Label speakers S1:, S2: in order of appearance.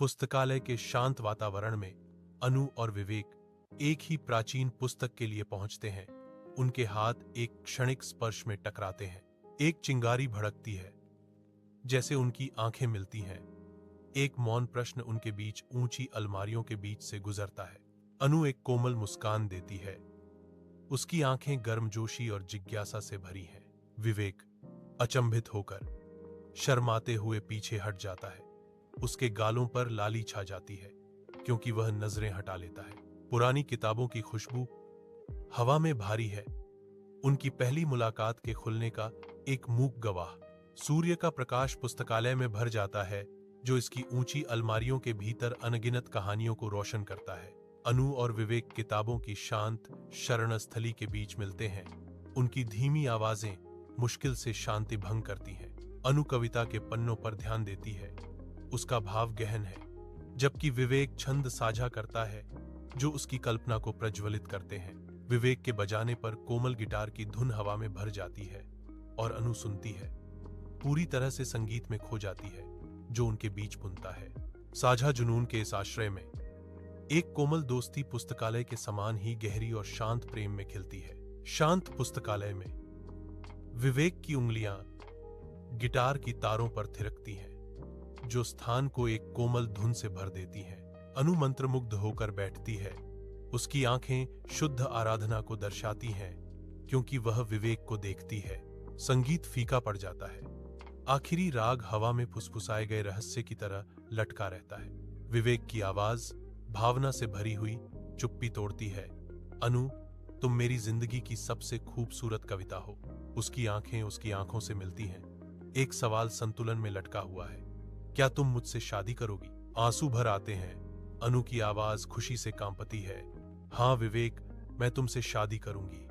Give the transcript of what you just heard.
S1: पुस्तकालय के शांत वातावरण में अनु और विवेक एक ही प्राचीन पुस्तक के लिए पहुंचते हैं। उनके हाथ एक क्षणिक स्पर्श में टकराते हैं। एक चिंगारी भड़कती है, जैसे उनकी आंखें मिलती हैं। एक मौन प्रश्न उनके बीच ऊंची अलमारियों के बीच से गुजरता है। अनु एक कोमल मुस्कान देती है। उसकी आंखें गर्मजोशी और जिज्ञासा से भरी हैं। विवेक अचंभित होकर शर्माते हुए पीछे हट जाता है। उसके गालों पर लाली छा जाती है, क्योंकि वह नजरें हटा लेता है। पुरानी किताबों की खुशबू हवा में भारी है। उनकी पहली मुलाकात के खुलने का एक मूक गवाह। सूर्य का प्रकाश पुस्तकालय में भर जाता है, जो इसकी ऊंची अलमारियों के भीतर अनगिनत कहानियों को रोशन करता है। अनु और विवेक किताबों की शांत शरणस्थली के बीच मिलते हैं। उनकी धीमी आवाजें मुश्किल से शांति भंग करती हैं। अनु कविता के पन्नों पर ध्यान देती है। उसका भाव गहन है, जबकि विवेक छंद साझा करता है जो उसकी कल्पना को प्रज्वलित करते हैं। विवेक के बजाने पर कोमल गिटार की धुन हवा में भर जाती है और अनु सुनती है। पूरी तरह से संगीत में खो जाती है जो उनके बीच बुनता है। साझा जुनून के इस आश्रय में एक कोमल दोस्ती पुस्तकालय के समान ही गहरी और शांत प्रेम में खिलती है। शांत पुस्तकालय में विवेक की उंगलियां गिटार की तारों पर थिरकती हैं, जो स्थान को एक कोमल धुन से भर देती हैं। अनु मंत्रमुग्ध होकर बैठती है। उसकी आंखें शुद्ध आराधना को दर्शाती हैं, क्योंकि वह विवेक को देखती है। संगीत फीका पड़ जाता है। आखिरी राग हवा में फुसफुसाए गए रहस्य की तरह लटका रहता है। विवेक की आवाज भावना से भरी हुई चुप्पी तोड़ती है। अनु, तुम मेरी जिंदगी की सबसे खूबसूरत कविता हो। उसकी आंखें उसकी आंखों से मिलती हैं। एक सवाल संतुलन में लटका हुआ है, क्या तुम मुझसे शादी करोगी? आंसू भर आते हैं। अनु की आवाज खुशी से कांपती है। हाँ विवेक, मैं तुमसे शादी करूंगी।